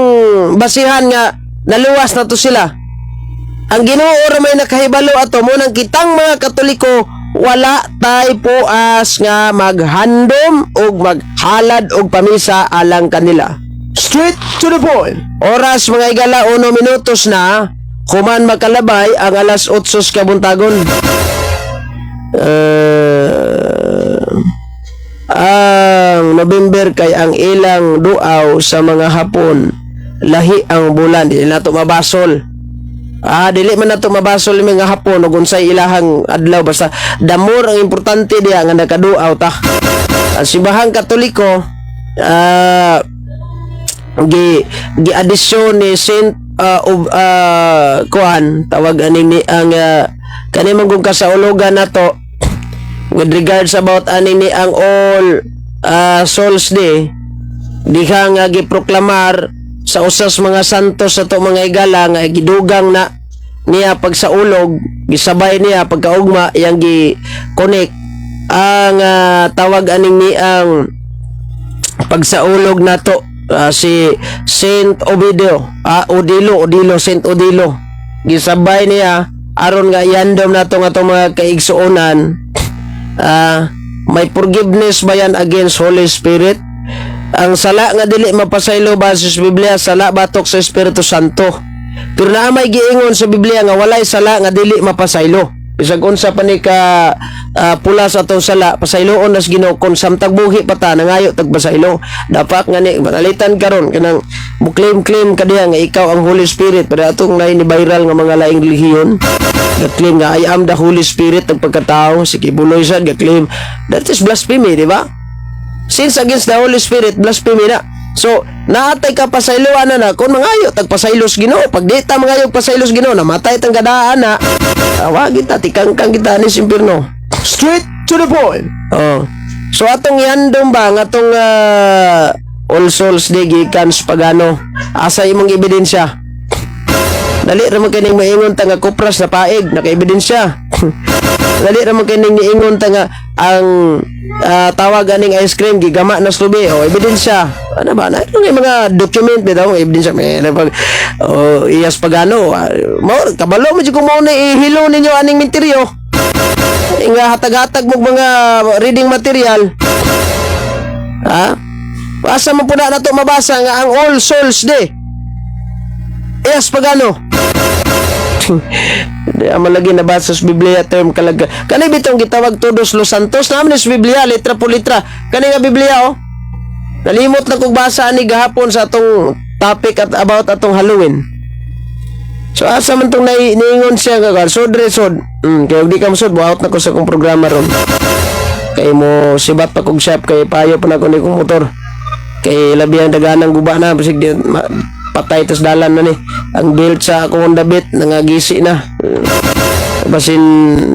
basihan nga naluwas na to sila. Ang Ginoo ra may nakahibalo ato mo nang kitang mga Katoliko wala tay puas nga maghandom og maghalad og pamisa alang kanila. Straight to the point. Oras mga igala 1 minutos na kuman makalabay ang alas 8 kabuntagon. Ang November kay ang ilang duaw sa mga Hapon lahi ang bulan dili nato mabasol. Dili man nato mabasol mga Hapon ug unsay ilahang adlaw basta damor ang importante diha nga nakaduaw ta. Ang simbahang Katoliko gi adisyon ni Saint kuan tawag ani ni ang kani manggung kasaulugan nato with regards about ani ni ang All Souls Day diha nga giproklamar sa usas mga santos sa to mga igala nga gidugang na niya pagsaulog gisabay niya pagkaugma yang gi-connect ang tawag aning ni ang pagsaulog nato si Saint Ovidio Odilo Saint Odilo gisabay niya aron nga iandom nato nga mga kaigsuonan May forgiveness ba yan against Holy Spirit? Ang sala nga dili mapasaylo basis Biblia, sala batok sa Espiritu Santo. Pero naa may giingon sa Biblia nga walay sala nga dili mapasaylo. Bisag unsa pa ni ka pula sa atong sala, pasayloon nas Ginoo kon samtang buhi pa ta nangayo tagpasaylo. Dapat nga ni manalitan karon kanang muklaim-claim ka diha nga ikaw ang Holy Spirit, pero atong ni viral nga mga laing relihiyon ga-claim nga I am the Holy Spirit ng pagkatao, sige buloy sad ga-claim. That is blasphemy, di ba? Sins against the Holy Spirit, blasphemy na. So, naatay ka pasayloan na kung mangayo tagpasaylos Ginoo. Pag di ta mangayo pasaylos Ginoo, namatay tang kadaan na. Awagin ta, tikangkang kita ni simpirno. Straight to the point. Oh. So, atong ihandom ba nga atong All Souls Day gikan sa pagano? Asa imong ebidensya? Dali ra man kining maingon ta nga kupras na paig, naka-ebidensya. Dali ra man kining niingon ta nga ang tawag aning ice cream gigama na slubi o ebidensya. Ano ba na yung mga document bitaw ebidensya may pag iyas pagano mo kabalo mo jud ko mo ni ihilo ninyo aning menteryo. Nga hatag-hatag mo mga reading material. Ha? Asa man pud na to mabasa nga ang All Souls Day. Iyas pagano. Di aman lagi nabasa sa Biblia term kalaga. Kani bitong gitawag Todos los Santos naman sa Biblia litra po litra. Kani nga Biblia nalimot na kog basa ani gahapon sa atong topic at about atong Halloween. So asa man tong niingon siya nga sod resod. Kaya di ka masod buhat na ko sa kong programa ron. Kay mo sibat pa kog shop kay payo pa na ko ni kong motor. Kay labi ang daganang guba na bisig di patay tas dalan na ni ang build sa akong Honda Beat nangagisi na basin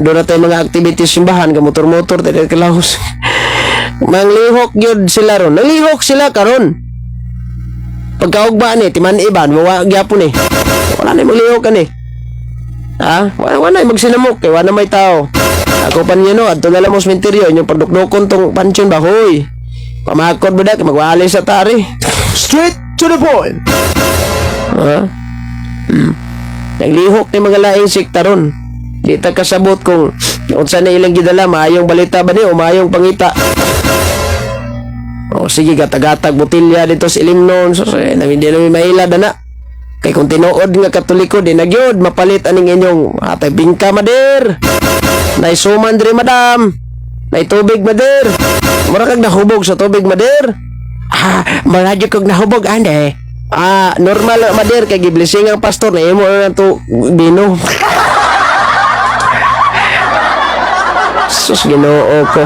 doon na tayo mga activities simbahan ka motor-motor tayo kalahos manglihok yun sila ron nanglihok sila karon pagkaugba ni timan iban mawag yapon wala na manglihok ka ni wala na magsinamok kay wala may tao ako pa niyo no adto na lang mo sementeryo inyong pagdukdukon tong pansyon ba hoy pamakod ba da magwali sa tari Straight to the point. Naglihok ni mga laing sikta ron. Di ta kasabot kung unsa na ilang gidala maayong balita ba ni o maayong pangita. O sige gatag-gatag botilya dito sa ilimnon so hindi na mailad na. Kay kung tinuod nga Katoliko di nagyod mapalit aning inyong atay bingka mader. Nay suman diri madam. Nay tubig mader. Mura kag nahubog sa tubig mader. Maradyo kog nahubog ande. Normal mader kay giblessing ang pastor na imo na to bino. Sus Ginoo ko.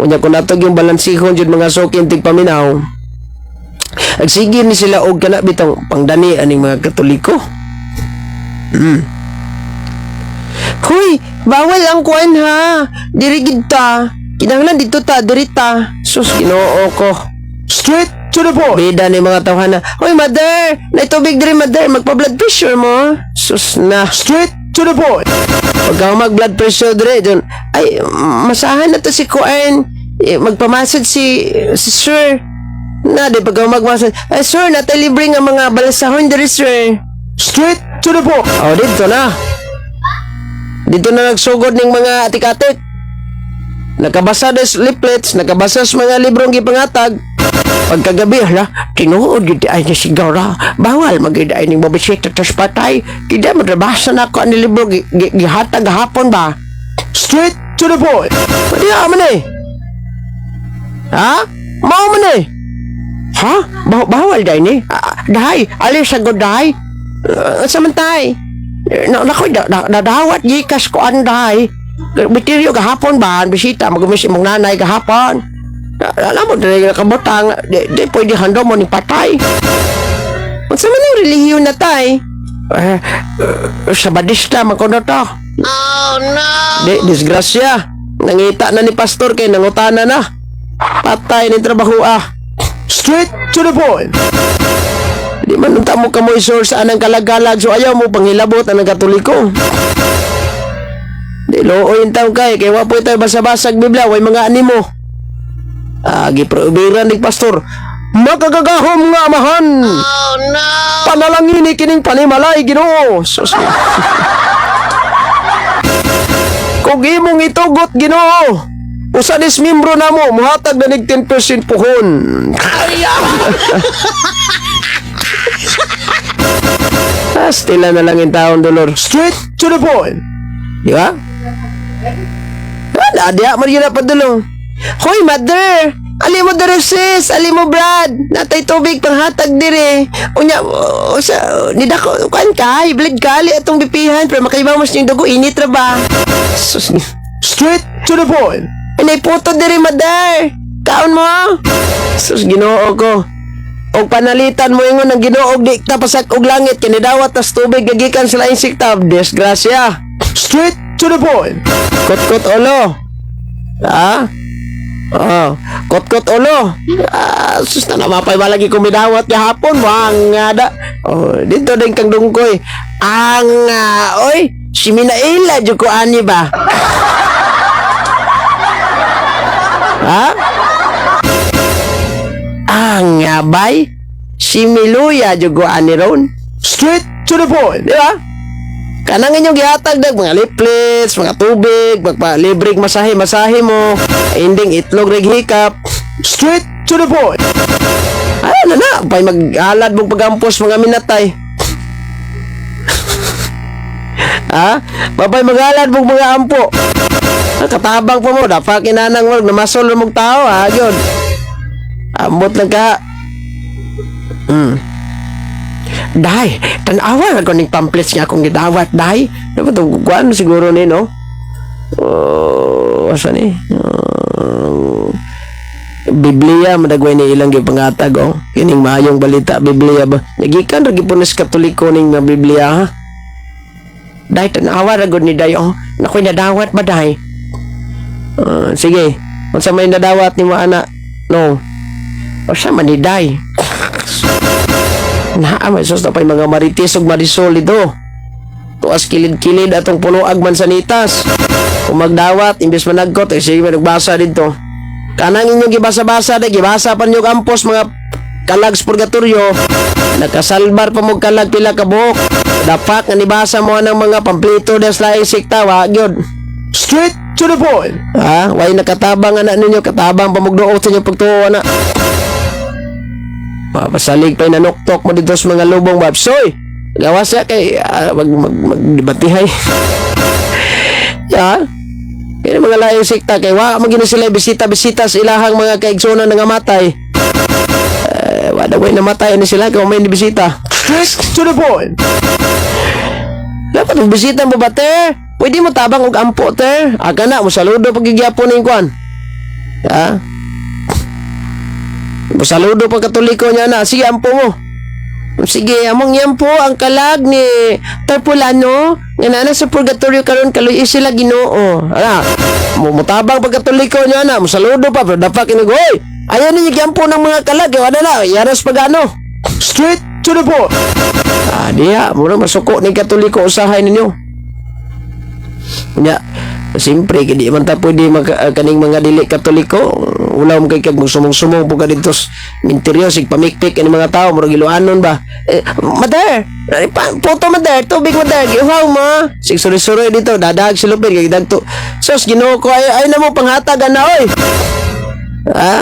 Unya ko natog yung balansihon jud mga sokin tig paminaw. Agsige ni sila og kana bitang pangdani aning mga Katoliko. Hoy, bawal ang kuan ha. Diri gid ta. Kinahanglan dito ta, diri ta. Sus Ginoo ko. Straight to the point. Bida ni mga tawhana. Hoy mother, nay tubig diri mother, magpa-blood pressure mo. Sus na. Straight to the point. Pagka mag-blood pressure diri dun, ay masahan na to si kuan. Magpamasad si sir. Na di pagka magmasad. Ay sir, natalibre nga mga balasahon diri sir. Straight to the point. Dito na. Dito na nagsugod ning mga atik-atik. Nakabasa des leaflets, nakabasa sa mga librong gipangatag. Pagkagabi, tinuod gid ay ni sigara. Bawal magid ay ning mabisita tas patay. Kida madrabasa na ako ani libro gihatag gahapon ba. Straight to the point. Pwede man Mao man bawal day ni. Dahay, alis sa goday. Samantay. Nakoy dadawat gikas ko anday. Bitiryo gahapon ba bisita magumis imong nanay gahapon. Alam mo dili nakabutang di pwede handom mo ni patay. Unsa man ang relihiyon na tay? Sabadista man kuno to. Oh no! Di disgrasya. Nangita na ni pastor kay nangutana na. Patay ni trabaho Straight to the point. Di man unta mo kamoy source anang kalagalag so ayaw mo panghilabot anang Katoliko. Di looy taw kay wapoy tayo basa-basag Biblia way mga animo. Giprobiran ni pastor. Magagagahom nga amahan. Oh no! Panalangin kining panimalay Ginoo. Sus. inyong itugot, Ginoo. Usa dis membro namo muhatag na nig 10% puhon. Stila na lang yung taon, Dolor. Straight to the point. Di ba? Wala, diya, marigyan na padulong. Hoy, mother! Ali mo dere sis, ali mo Brad. Natay tubig panghatag dire. Unya, nidako kan kay, blood kali atong bipihan pero makaibaw mas ning dugo init ra ba? Sus. Straight to the point. Anay puto dire, mother. Kaon mo. Sus, Ginoo ko. Og panalitan mo ingon ng Ginoo og di ta pasak og langit kini dawat tas tubig gagikan sa lain sikta. Desgrasya. Straight to the point. Kot-kot ulo. Ha? Oh, kot-kot ulo. Sus na namapay ba lagi kumidawat gahapon mo ang da. Oh, dito din kang dungkoy. Ang oy, si Minaila jud ko ani ba? Ha? Ang bay, si Miluya jud ko ani ron. Straight to the point. Di ba? Kanang inyong gihatag dag mga leaflets, mga tubig, magpa-libreng masahe mo, ending itlog reg hikap. Straight to the point. Ano na, pay mag-alad mong pagampos mga minatay. Ha? Papay mag-alad mong mga ampo. Katabang pa mo, dapat kinanang mo, namasol mong tao, ha, yun. Ambot lang ka. Day, tanawa ko ning pamphlets nga akong gidawat, day. Dapat kuan siguro ni, no? Asa ni? Biblia madagway ni ilang gipangatag, oh. Kining maayong balita, Biblia ba? Nagikan ra gipon sa Katoliko ning nga Biblia, ha? Day, tanawa ra gud ni day, oh. Nakoy nadawat ba, day? Sige. Unsa may nadawat ni mo, ana? No. Unsa man ni day? May sus na pa'y mga maritis ug marisol ito. Tuas kilid-kilid atong punuag mansanitas. Kung magdawat, imbes managkot, sige may nagbasa dito. Kanang inyong gibasa-basa, gibasa pa niyo kampos mga kalag sa purgatorio. Nakasalbar pa mo kalag pila ka buhok. Dapat nga nibasa mo ng mga pamplito des laing sikta, wag yun. Straight to the point. Ha? Way nakatabang anak ninyo, katabang pamugdoot sa inyo pagtuo na. Pasalig pa'y nanuktok mo dito sa mga lubong, babs. Soy! Gawas siya kay magdibatihay. Ya? Kaya mga laing sikta kay wa magino sila bisita-bisita sa ilahang mga kaigsunan nga matay. Wala way namatay ni sila kung may bisita. Straight to the point. Dapat ang bisita mo ba, ter? Pwede mo tabang og ampo, ter. Aga na, mo saludo pagigyapon ng kwan. Ha? Mo saludo pag Katoliko niya na. Sige, ampo mo. Sige, among yan po ang kalag ni Tarpulano. Nga na sa purgatorio karon kaluy sila Ginoo. Ala, mutabang pag Katoliko niya na. Mo saludo pa, pero dapat kinagoy. Ayaw ninyo gyampo ng mga kalag. Wala na, yaras pagano. Straight to the point. Diya, mura masuko ni Katoliko usahay ninyo. Nya, siyempre, hindi man ta pwede kaning mga dili Katoliko. Ulaw mo kay kag magsumong-sumong po ka dito minteryo, sig pamikpik ani mga tao, mura giluanon ba? Mother, puto mother, tubig mother, giuhaw mo. Sig suri-suri dito, dadag si Lupin, kay dagto. Sos, Ginoo ko, ay na mo panghatagan na, oy. Ha?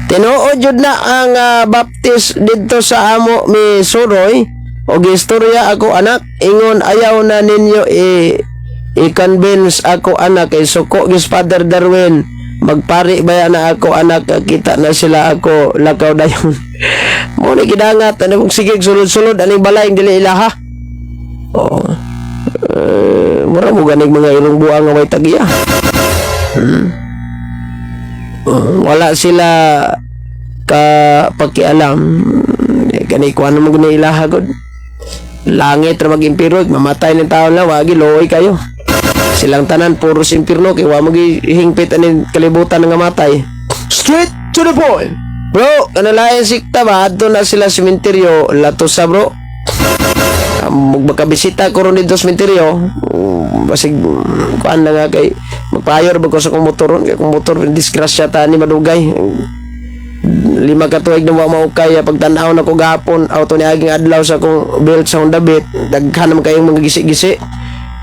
Tinuod jud na ang baptist dito sa amo mi Suroy. Og istorya ako anak, ingon ayaw na ninyo i-convince ako anak kay suko gis Father Darwin. Magpari ba na ako anak, kita na sila ako lakaw dayon. Mo ni gidangat ano kung sige sulod-sulod aning balay dili ilaha. Oh. Mura mo ganing mga irong buang nga way tagiya. Wala sila ka pakialam. Kani kuan mo gani ilaha gud. Langit ra mag-impiro, mamatay ng tao na, wagi looy kayo. Silang tanan puro impirno kay wa magihingpit aning kalibutan nga matay. Straight to the point. Bro, kanalayan sikta ba adto na sila sementeryo lato sa bro. Magmakabisita ko ron dito sa sementeryo. Basig kuan na nga kay magpayor ba ko sa kong motor kay kong motor disgrasya ta ni madugay. 5 ka tuig na maukay pagtanaw na ko gahapon auto ni aging adlaw sa kong belt sa Honda Beat daghan naman kayong mga gisi-gisi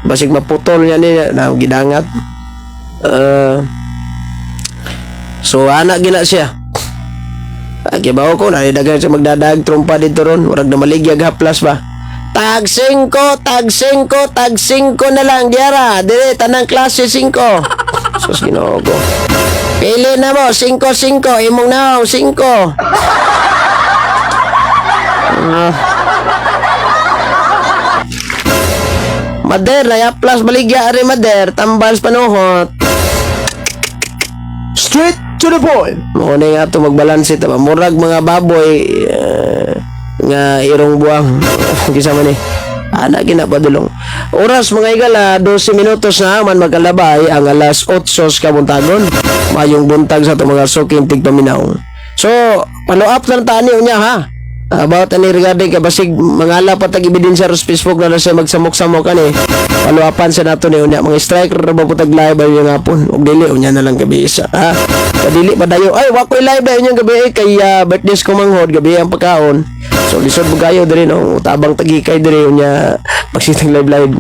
basig maputol niya niya na gidangat. So anak gina siya. Kibaw ko na dagan siya magdadag trompa dito ron, urag na maligyag haplas ba. Tag 5 na lang diara, dire tanang klase 5. Sus Ginoo ko. Pili na mo 5 imong naong 5. Mader na haplas baligya ari mader tambal sa panuhot. Straight to the point. Mo na nga ito magbalanse ta ba murag mga baboy nga irong buwang kisama ni anak ginapadulong oras mga igala 12 minutos na man magkalabay ang alas 8 ka buntagon mayong buntag sa ito mga suking tigpaminaw. So follow up na tani unya ha about ani regarding kay basig mangala pa tag ebidensya sa Facebook na siya magsamok-samok ani follow upan sa nato ni unya mga striker ra ba putag live ay nga pon ug dili unya na lang gabi isa ha kadili padayo ay wa koy live dayon yung gabi kay birthday ko manghod gabi ang pagkaon. So lisod mo kayo diri no tabang tagikay diri unya pagsitang live.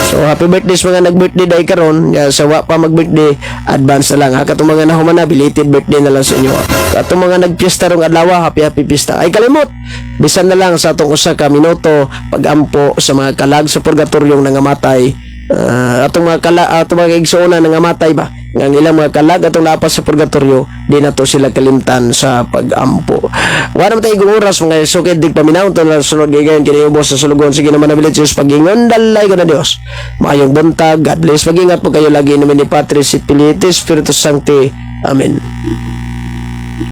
So happy birthday sa mga nag-birthday day karon ya sa wa pa mag-birthday advance na lang ha katong mga nahuman na belated birthday na lang sa inyo. Katong mga nagpiesta rong adlaw happy pista. Ay kalimot bisan na lang sa atong usa ka minuto pagampo sa mga kalag sa purgatoryong nangamatay. Atong mga igsoona nangamatay ba nga ilang mga kalag atong lapas sa purgatoryo di na to sila kalimtan sa pagampo. Wala man tayo oras mga sukid dig paminaw to na sunod gigayon kini ubos sa sulugon sige naman nabilit sa pagingon dalay ko na Dios maayong buntag God bless magingat po kayo lagi namin ni Patris et Filii et Spiritus Sancti amen.